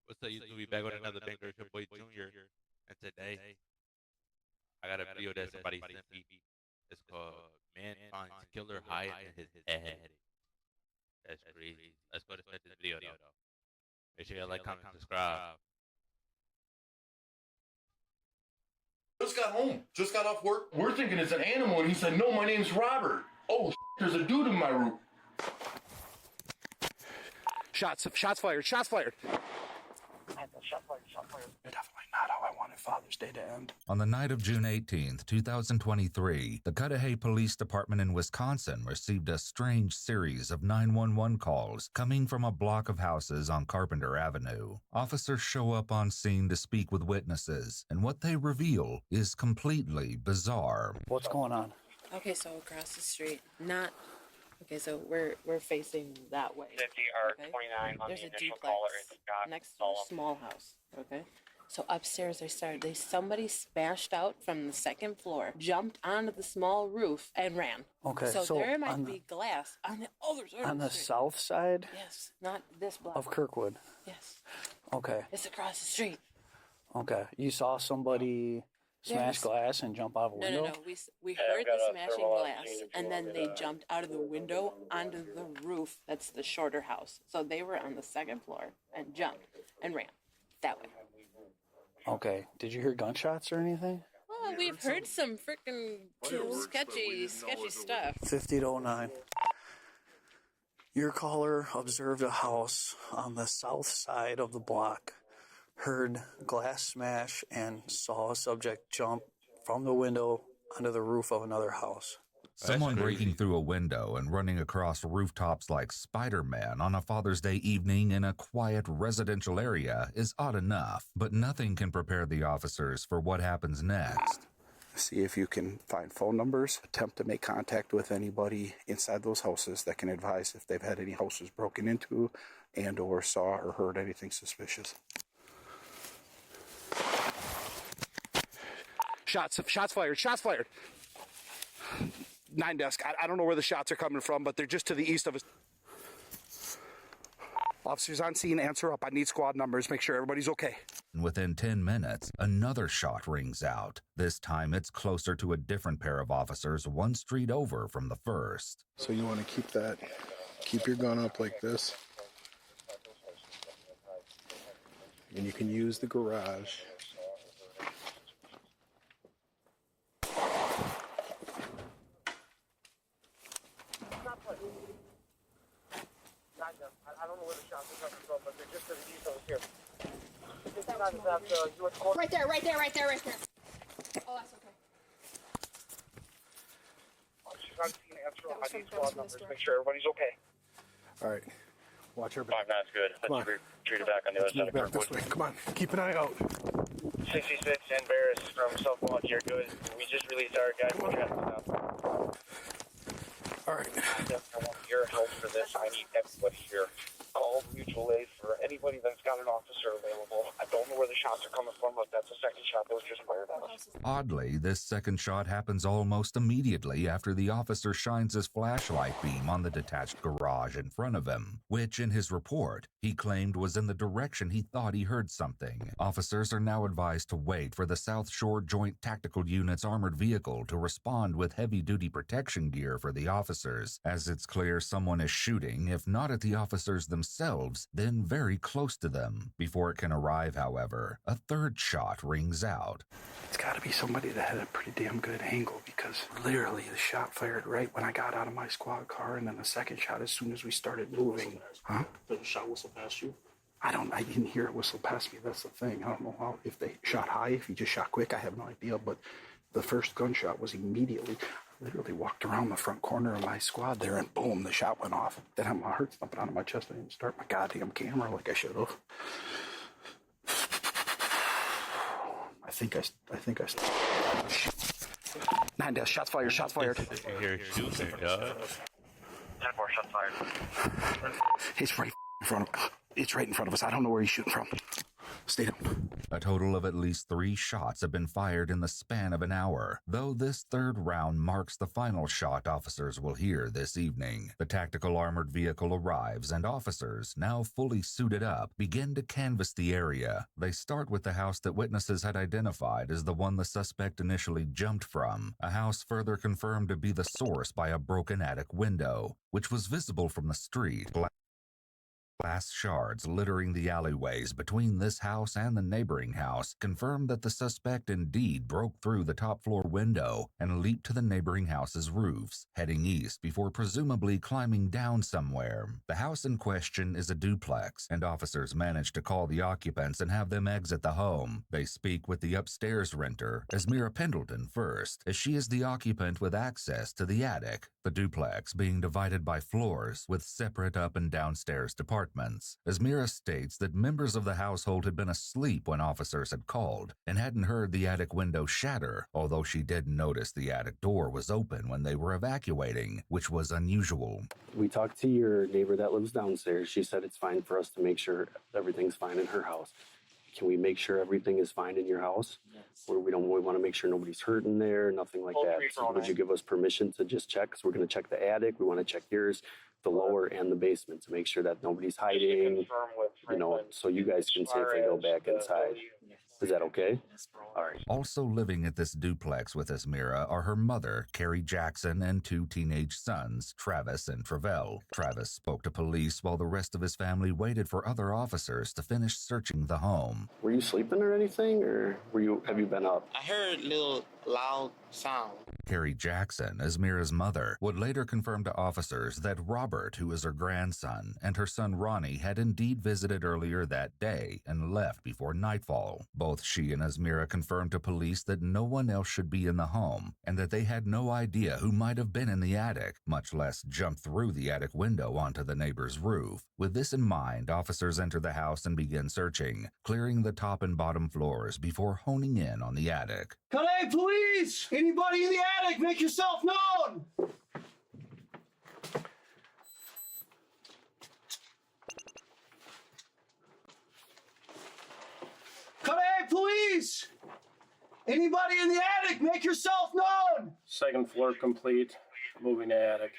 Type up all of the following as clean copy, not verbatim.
What's up, YouTube? We back with another banger. It's your boy Junior. And today, I got a video that somebody sent me. It's called Man Finds Killer Hiding in His Head. That's crazy. Let's go to start this video, though. Make sure you like, comment, subscribe. Just got home. Just got off work. We're thinking it's an animal, and he said, "No, my name's Robert." Oh, there's a dude in my room. Shots fired, shots fired. Definitely not how I wanted Father's Day to end. On the night of June 18th, 2023, the Cudahy Police Department in Wisconsin received a strange series of 911 calls coming from a block of houses on Carpenter Avenue. Officers show up on scene to speak with witnesses, and what they reveal is completely bizarre. What's going on? Okay, so across the street, not... Okay, so we're facing that way. 50 or 29 on There's the a initial duplex caller. It's got next to a small house, okay? So upstairs somebody smashed out from the second floor, jumped onto the small roof, and ran. Okay, so there might be glass on the other side. On the south side? Yes, not this block. Of Kirkwood? Yes. Okay. It's across the street. Okay. You saw somebody smash glass and jump out of a window? No. We heard the smashing glass, and then they jumped out of the window onto the roof. That's the shorter house. So they were on the second floor and jumped and ran that way. Okay. Did you hear gunshots or anything? Well, we've heard some freaking sketchy stuff. 50 to 09. Your caller observed a house on the south side of the block, heard glass smash, and saw a subject jump from the window onto the roof of another house. Someone breaking through a window and running across rooftops like Spider-Man on a Father's Day evening in a quiet residential area is odd enough, but nothing can prepare the officers for what happens next. See if you can find phone numbers, attempt to make contact with anybody inside those houses that can advise if they've had any houses broken into and or saw or heard anything suspicious. Shots fired. 9 desk. I don't know where the shots are coming from, but they're just to the east of us. Officers on scene, answer up. I need squad numbers. Make sure everybody's okay. Within 10 minutes, another shot rings out. This time it's closer to a different pair of officers 1 street over from the first. So you want to keep your gun up like this. And you can use the garage. I don't know where the shots are coming from, but they're just to the east of us here. Right there. Oh, that's okay. She's on scene, answer up. I need squad numbers. Make sure everybody's okay. All right. Watch her back. 5-9's good. Let's retreat it back on the other side of Back this way. Come on. Keep an eye out. 66 and Barris from South Lawn here. Good. We just released our guys from traffic now. All right. I want your help for this. I need everybody here. Call mutual aid for anybody that's got an officer available. I don't know where the shots are coming from, but that's the second shot that was just fired at us. Oddly, this second shot happens almost immediately after the officer shines his flashlight beam on the detached garage in front of him, which in his report, he claimed was in the direction he thought he heard something. Officers are now advised to wait for the South Shore Joint Tactical Unit's armored vehicle to respond with heavy-duty protection gear for the officers, as it's clear someone is shooting, if not at the officers themselves, then very close to them. Before it can arrive, however, a third shot rings out. It's got to be somebody that had a pretty damn good angle, because literally the shot fired right when I got out of my squad car, and then the second shot as soon as we started moving. Huh? Did the shot whistle past you? I didn't hear it whistle past me. That's the thing. I don't know how, if they shot high, if he just shot quick, I have no idea, but the first gunshot was immediately. I literally walked around the front corner of my squad there, and boom, the shot went off. Then I had my heart thumping out of my chest. I didn't start my goddamn camera like I should have. I think I 9 deaths. Shots fired. You're shooting, dog. 10-4 shots fired. It's right in front of us. I don't know where he's shooting from. Stay down. A total of at least 3 shots have been fired in the span of an hour, though this third round marks the final shot officers will hear this evening. The tactical armored vehicle arrives, and officers, now fully suited up, begin to canvass the area. They start with the house that witnesses had identified as the one the suspect initially jumped from, a house further confirmed to be the source by a broken attic window, which was visible from the street. Glass shards littering the alleyways between this house and the neighboring house confirmed that the suspect indeed broke through the top floor window and leaped to the neighboring house's roofs, heading east before presumably climbing down somewhere. The house in question is a duplex, and officers manage to call the occupants and have them exit the home. They speak with the upstairs renter, Esmira Pendleton, first, as she is the occupant with access to the attic, the duplex being divided by floors with separate up and downstairs departments. Esmira states that members of the household had been asleep when officers had called and hadn't heard the attic window shatter, although she did notice the attic door was open when they were evacuating, which was unusual. We talked to your neighbor that lives downstairs. She said it's fine for us to make sure everything's fine in her house. Can we make sure everything is fine in your house? Yes. Where we want to make sure nobody's hurt in there, nothing like that. So would you give us permission to just check? So we're going to check the attic. We want to check yours, the lower and the basement to make sure that nobody's hiding, so you guys can safely go back inside. Is that okay? All right. Also living at this duplex with Esmira are her mother, Carrie Jackson, and 2 teenage sons, Travis and Travell. Travis spoke to police while the rest of his family waited for other officers to finish searching the home. Were you sleeping or anything, or have you been up? I heard a little loud sound. Carrie Jackson, Esmira's mother, would later confirm to officers that Robert, who is her grandson, and her son Ronnie had indeed visited earlier that day and left before nightfall. Both she and Esmira confirmed to police that no one else should be in the home and that they had no idea who might have been in the attic, much less jump through the attic window onto the neighbor's roof. With this in mind, officers enter the house and begin searching, clearing the top and bottom floors before honing in on the attic. Hey, police! Anybody in the attic, make yourself known! Hey, police! Anybody in the attic, make yourself known! Second floor complete. Moving to attic.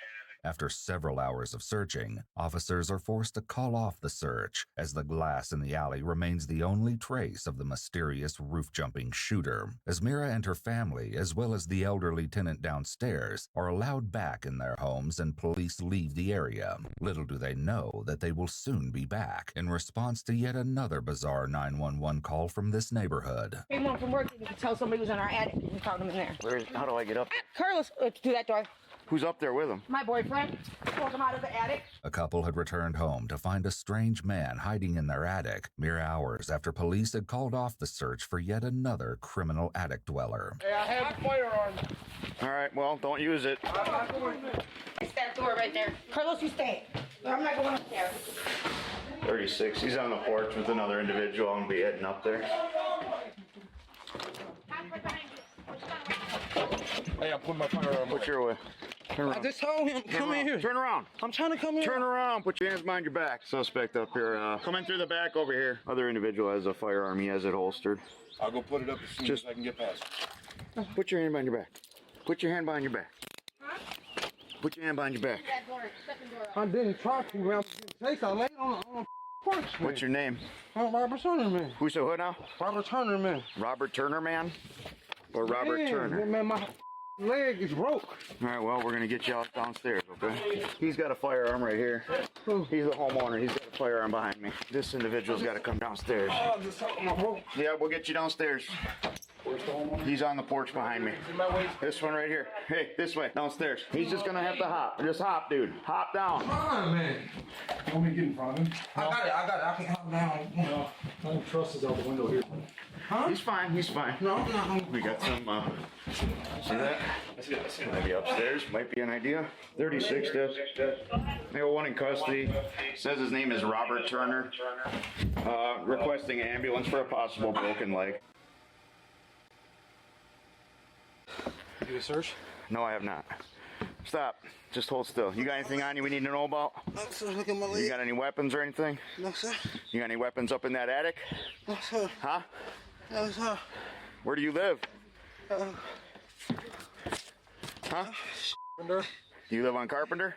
After several hours of searching, officers are forced to call off the search, as the glass in the alley remains the only trace of the mysterious roof-jumping shooter. Esmira and her family, as well as the elderly tenant downstairs, are allowed back in their homes and police leave the area. Little do they know that they will soon be back, in response to yet another bizarre 911 call from this neighborhood. Came home from work, you could tell somebody was in our attic. We found him in there. How do I get up? Carlos, do that door. Who's up there with him? My boyfriend. Pulled him out of the attic. A couple had returned home to find a strange man hiding in their attic, mere hours after police had called off the search for yet another criminal attic dweller. Hey, I have a firearm. All right, well, don't use it. It's that door right there. Carlos, you stay. I'm not going up there. 36. He's on the porch with another individual. I'm gonna be heading up there. Hey, I'm putting my firearm. Put your way. I just told him, come in here. Turn around. I'm trying to come in. Turn around. Put your hands behind your back. Suspect up here. Come in through the back over here. Other individual has a firearm. He has it holstered. I'll go put it up as soon as I can get past. Put your hand behind your back. Put your hand behind your back. Huh? Put your hand behind your back. That door, second door. I didn't try to, man. I laid on porch, man. What's your name? I'm Robert Turner, man. Who's the who now? Robert Turner, man. Robert Turner, man? Or Robert Turner? Man, my leg is broke. All right, well, we're going to get you out downstairs, okay? He's got a firearm right here. He's a homeowner. He's got a firearm behind me. This individual's got to come downstairs. Yeah, we'll get you downstairs. He's on the porch behind me. This one right here. Hey, this way, downstairs. He's just going to have to hop. Just hop, dude. Hop down. Come on, man. You want me to get in front of him? I got it. I can hop down. No, I don't trust is out the window here. Huh? He's fine. He's fine. No, I'm not. We got some, see that? Maybe upstairs. Might be an idea. 36 deaths. They got one in custody. Says his name is Robert Turner. Requesting ambulance for a possible broken leg. You do a search? No, I have not. Stop. Just hold still. You got anything on you we need to know about? No, sir. Look at my leg. You got any weapons or anything? No, sir. You got any weapons up in that attic? No, sir. Huh? No, sir. Where do you live? Huh? Carpenter? Do you live on Carpenter?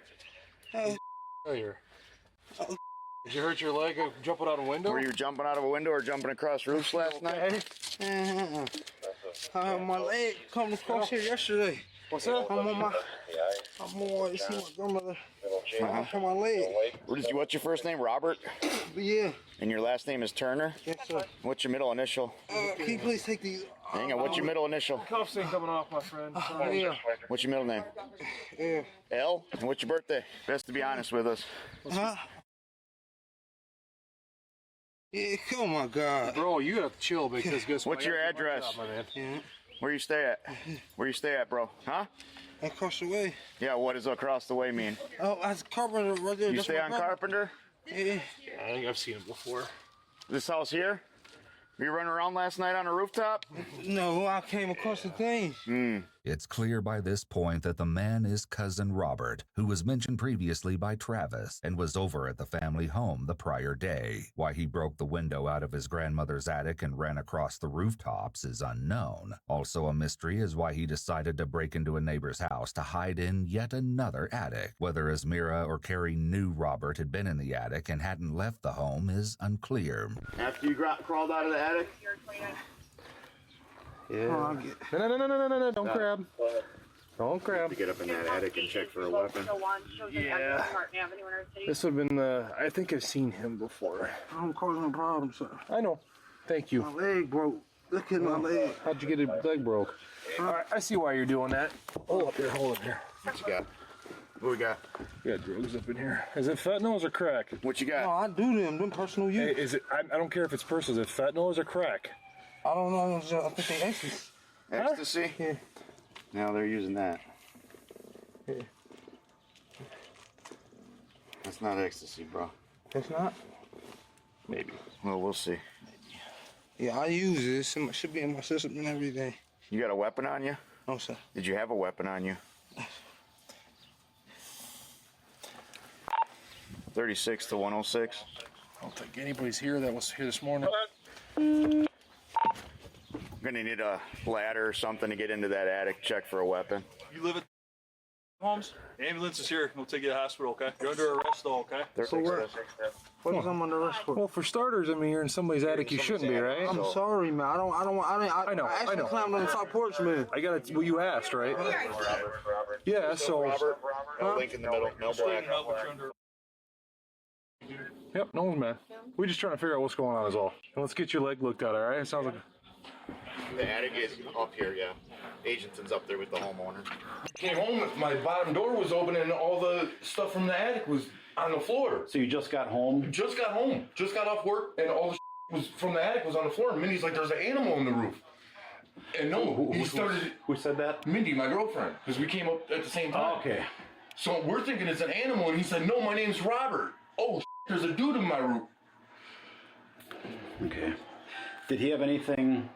Hey. Here. Did you hurt your leg jumping out a window? Were you jumping out of a window or jumping across roofs last night? My leg coming across here yesterday. What's that? I'm on to see my grandmother. On my leg. What's your first name? Robert? Yeah. And your last name is Turner? Yes, sir. What's your middle initial? Can you please take these? Hang on, what's your middle initial? Cuffs ain't coming off, my friend. Yeah. What's your middle name? Yeah. L? And what's your birthday? Best to be honest with us. Huh? Yeah, oh my God. Bro, you gotta chill because guess what? What's your address? Yeah. Where you stay at? Where you stay at, bro? Huh? Across the way. Yeah, what does across the way mean? Oh, that's Carpenter right there. You That's stay my on brother. Carpenter? Yeah. I think I've seen him before. This house here? Were you running around last night on a rooftop? No, I came across the thing. It's clear by this point that the man is cousin Robert, who was mentioned previously by Travis and was over at the family home the prior day. Why he broke the window out of his grandmother's attic and ran across the rooftops is unknown. Also a mystery is why he decided to break into a neighbor's house to hide in yet another attic. Whether Esmira or Carrie knew Robert had been in the attic and hadn't left the home is unclear. After you crawled out of the attic? Yeah. No, don't grab. Don't grab. To get up in that attic and check for a weapon. Yeah. This would have been I think I've seen him before. I'm causing a problem, sir. I know. Thank you. My leg broke. Look at my leg. How'd you get your leg broke? All right, I see why you're doing that. Hold up here, hold up here. What you got? What we got? We got drugs up in here. Is it fentanyl or crack? What you got? No, I do them personal use. Hey, is it? I don't care if it's personal. Is it fentanyl or crack? I don't know. I think they ecstasy. Ecstasy? Yeah. Now they're using that. Yeah. That's not ecstasy, bro. It's not? Maybe. Well, we'll see. Yeah, I use this. It should be in my system and everything. You got a weapon on you? No, sir. Did you have a weapon on you? 36 to 106. I don't think anybody's here that was here this morning. Gonna need a ladder or something to get into that attic, check for a weapon. You live at Holmes? Ambulance is here. We'll take you to the hospital, okay? You're under arrest though, okay? So what is I'm under arrest for? Well, for starters, I mean, you're in somebody's attic. You shouldn't be, right? I'm sorry, man. I know. I actually climbed on the top porch, man. I got it. Well, you asked, right? Yeah. So. Robert, no link in the middle, no black. Yep, no one's mad. We're just trying to figure out what's going on is all. And let's get your leg looked at, all right? It sounds like... The attic is up here, yeah. Agenton's up there with the homeowner. Came home, my bottom door was open and all the stuff from the attic was on the floor. So you just got home? Just got home. Just got off work and all the was from the attic was on the floor. And Mindy's like, there's an animal in the roof. And no, he started... Who said that? Mindy, my girlfriend. Because we came up at the same time. Oh, okay. So we're thinking it's an animal and he said, no, my name's Robert. Oh, there's a dude in my roof. Okay. Did he have anything...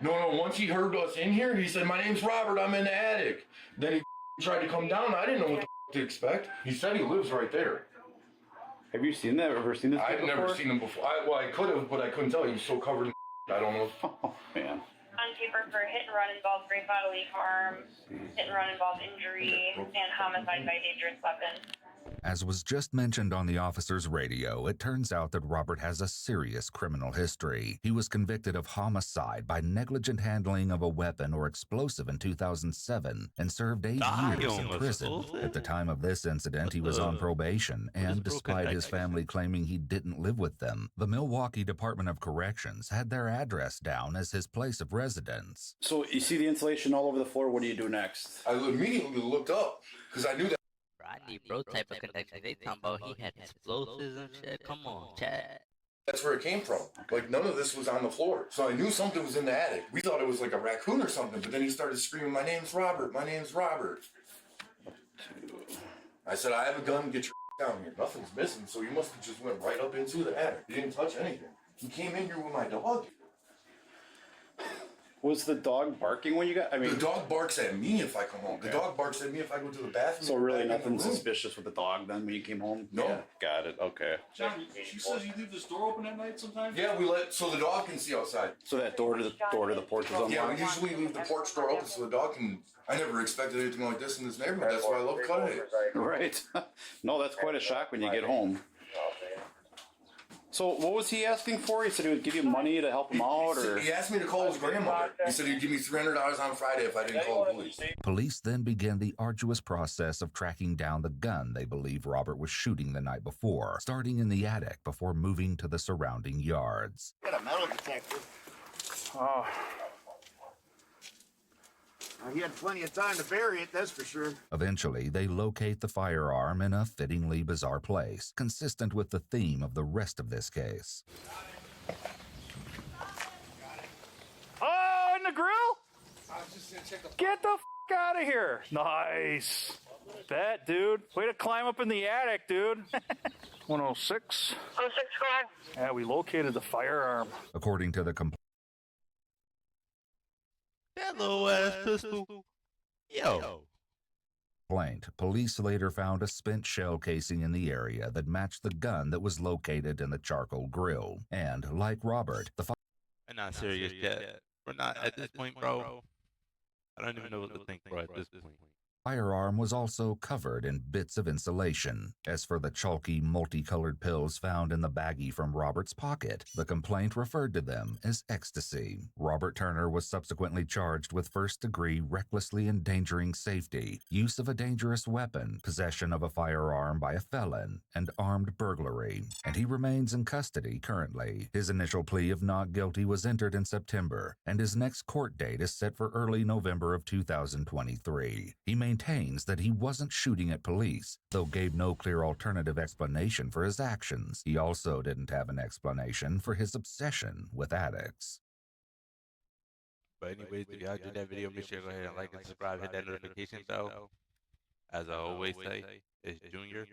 No, once he heard us in here, he said, my name's Robert, I'm in the attic. Then he tried to come down, I didn't know what to expect. He said he lives right there. Have you seen that, ever seen this I've before? never seen him before. I could have, but I couldn't tell. He was so covered in I don't know. Oh, man. On paper for hit and run involved grave bodily harm, hit and run involved injury, and homicide by dangerous weapon. As was just mentioned on the officer's radio, it turns out that Robert has a serious criminal history. He was convicted of homicide by negligent handling of a weapon or explosive in 2007 and served 8 years in prison. At the time of this incident, he was on probation, and despite his family claiming he didn't live with them, the Milwaukee Department of Corrections had their address down as his place of residence. So you see the insulation all over the floor. What do you do next? I immediately looked up because I knew that. Rodney, bro, type of connection. They talking about he had explosives and shit. Come on, Chad. That's where it came from. Like, none of this was on the floor. So I knew something was in the attic. We thought it was like a raccoon or something, but then he started screaming, my name's Robert, my name's Robert. I said, I have a gun, get your down here. Nothing's missing, so he must have just went right up into the attic. He didn't touch anything. He came in here with my dog. Was the dog barking when you got? I mean, the dog barks at me if I come home. The dog barks at me if I go to the bathroom. So really nothing suspicious with the dog then when you came home? No. Yeah, got it. Okay. John, she says you leave this door open at night sometimes? Yeah, we let so the dog can see outside. So that door to the porch is unlocked? Yeah, we usually leave the porch door open so the dog can. I never expected anything like this in this neighborhood. That's why I love cutting it. Right. No, that's quite a shock when you get home. So what was he asking for? He said he would give you money to help him out, or he asked me to call his grandmother. He said he'd give me $300 on Friday if I didn't call the police. Police then began the arduous process of tracking down the gun they believe Robert was shooting the night before, starting in the attic before moving to the surrounding yards. Got a metal detector. Oh. He had plenty of time to bury it, that's for sure. Eventually, they locate the firearm in a fittingly bizarre place, consistent with the theme of the rest of this case. Oh, in the grill? Get the f out of here. Nice. Bet, dude. Way to climb up in the attic, dude. 106. 06, go ahead. Yeah, we located the firearm. According to the complaint, That little ass pistol. Yo. Police later found a spent shell casing in the area that matched the gun that was located in the charcoal grill. And, like Robert, I'm not serious yet. We're not at this point, bro. I don't even know what to think, bro, at this point. firearm was also covered in bits of insulation. As for the chalky, multicolored pills found in the baggie from Robert's pocket, the complaint referred to them as ecstasy. Robert Turner was subsequently charged with first-degree recklessly endangering safety, use of a dangerous weapon, possession of a firearm by a felon, and armed burglary, and he remains in custody currently. His initial plea of not guilty was entered in September, and his next court date is set for early November of 2023. He maintains that he wasn't shooting at police, though gave no clear alternative explanation for his actions. He also didn't have an explanation for his obsession with addicts. But anyways, if y'all did that video, make sure to go ahead and like and subscribe, hit that notification bell. As I always say, it's Junior,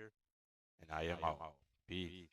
and I am out. Peace.